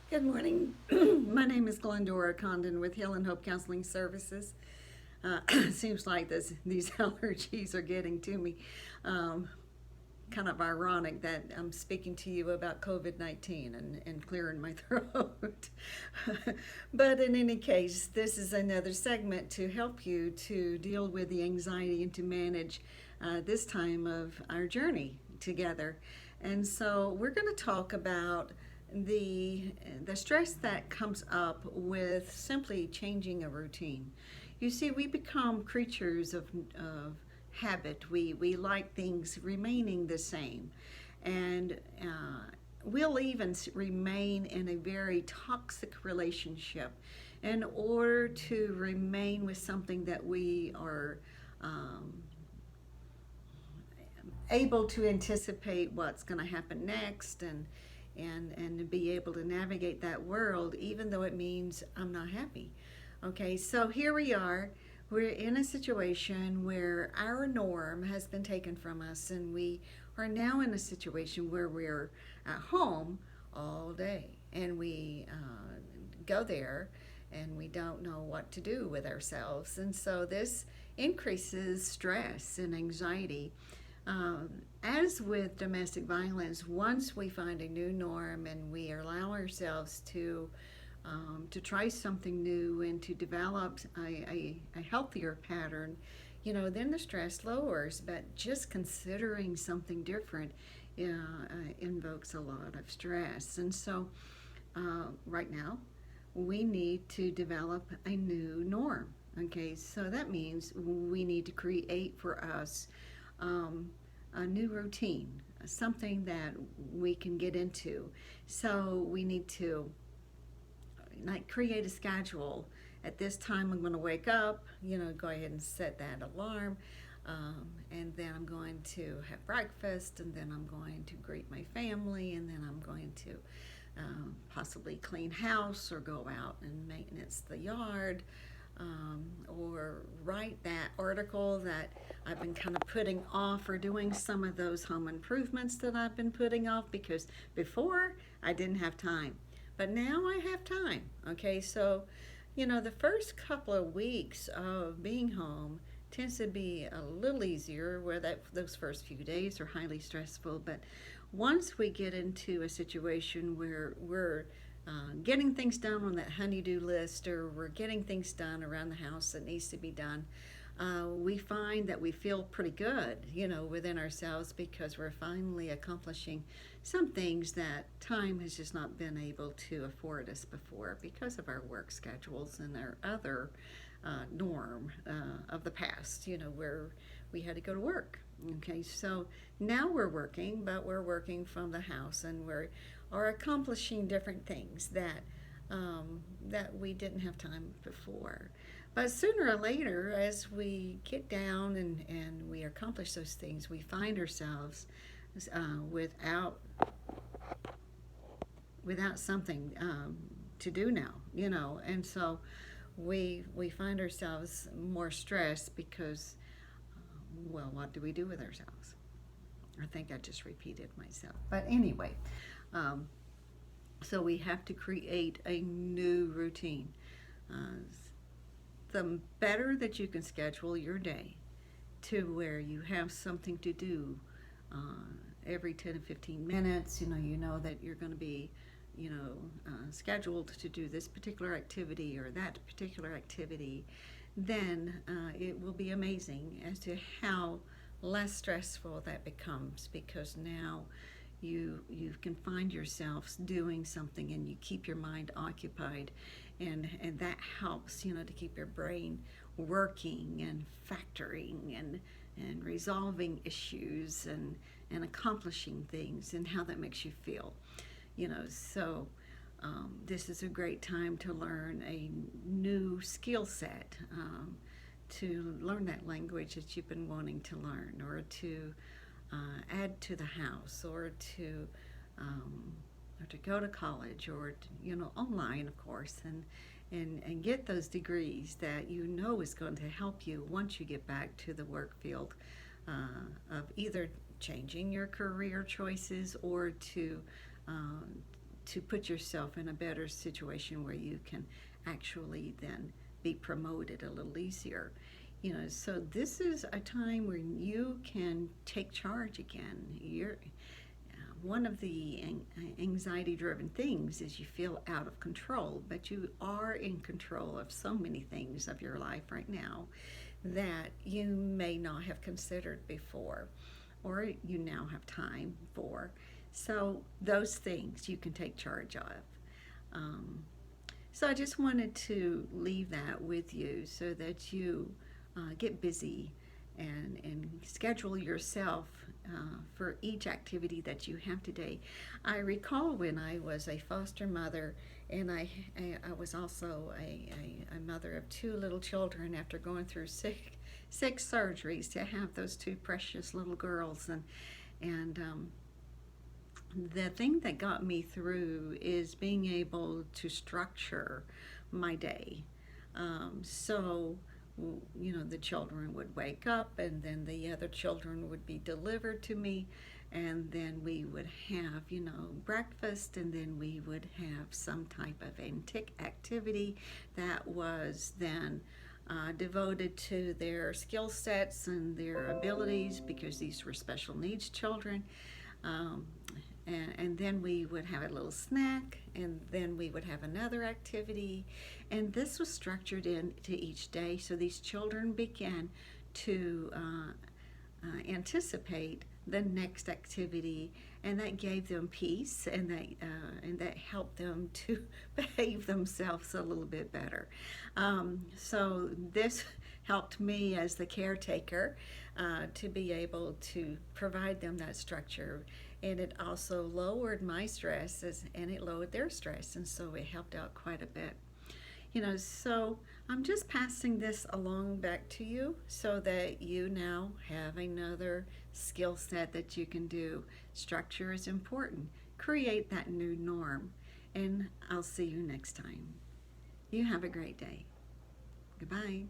Good morning. My name is Glyndora Condon with Heal and Hope Counseling Services. Seems like these allergies are getting to me. Um, Kind of ironic that I'm speaking to you about COVID-19 and clearing my throat. But in any case, this is another segment to help you to deal with the anxiety and to manage this time of our journey together. And so we're going to talk about the the stress that comes up with simply changing a routine. You see, we become creatures of habit. We like things remaining the same, and we'll even remain in a very toxic relationship in order to remain with something that we are um, able to anticipate what's going to happen next and to be able to navigate that world even though it means I'm not happy. Okay, so here we are. We're in a situation where our norm has been taken from us, and we are now in a situation where we're at home all day, and we go there and we don't know what to do with ourselves. And so this increases stress and anxiety. As with domestic violence, once we find a new norm and we allow ourselves to try something new and to develop a healthier pattern, then the stress lowers. But just considering something different invokes a lot of stress. And so, right now, we need to develop a new norm. Okay, so that means we need to create for us a new routine, something that we can get into. So we need to like create a schedule. At this time, I'm going to wake up. Go ahead and set that alarm, and then I'm going to have breakfast, and then I'm going to greet my family, and then I'm going to possibly clean house or go out and maintenance the yard, or write that article that I've been kind of putting off, or doing some of those home improvements that I've been putting off because before I didn't have time. But now I have time. Okay, so the first couple of weeks of being home tends to be a little easier, where those first few days are highly stressful. But once we get into a situation where we're getting things done on that honey-do list, or we're getting things done around the house that needs to be done, we find that we feel pretty good, within ourselves, because we're finally accomplishing some things that time has just not been able to afford us before because of our work schedules and our other norm of the past, where we had to go to work. Okay, so now we're working, but we're working from the house, and are accomplishing different things that we didn't have time before. But sooner or later, as we get down and we accomplish those things, we find ourselves without something to do now, and so we find ourselves more stressed because, well, what do we do with ourselves? I think I just repeated myself. But anyway, um, so we have to create a new routine. Uh, the better that you can schedule your day to where you have something to do every 10 to 15 minutes, you know that you're going to be scheduled to do this particular activity or that particular activity, then it will be amazing as to how less stressful that becomes, because now you can find yourself doing something and you keep your mind occupied, and that helps, to keep your brain working and factoring and resolving issues and accomplishing things, and how that makes you feel. So this is a great time to learn a new skill set, to learn that language that you've been wanting to learn, or to add to the house, um, or to go to college, or online, of course, and get those degrees that is going to help you once you get back to the work field, of either changing your career choices, or to to put yourself in a better situation where you can actually then be promoted a little easier. So this is a time where you can take charge again. You're one of the anxiety driven things is you feel out of control, but you are in control of so many things of your life right now that you may not have considered before, or you now have time for. So those things you can take charge of. So I just wanted to leave that with you so that you get busy and schedule yourself for each activity that you have today. I recall when I was a foster mother, and I was also a mother of 2 little children after going through six surgeries to have those 2 precious little girls. And the thing that got me through is being able to structure my day. So the children would wake up, and then the other children would be delivered to me, and then we would have breakfast, and then we would have some type of activity that was then devoted to their skill sets and their abilities, because these were special needs children. And then we would have a little snack, and then we would have another activity, and this was structured into each day, so these children began to anticipate the next activity, and that gave them peace, and that helped them to behave themselves a little bit better. So this helped me as the caretaker to be able to provide them that structure, and it also lowered my stress and it lowered their stress, and so it helped out quite a bit. So I'm just passing this along back to you so that you now have another skill set that you can do. Structure is important. Create that new norm, and I'll see you next time. You have a great day. Goodbye.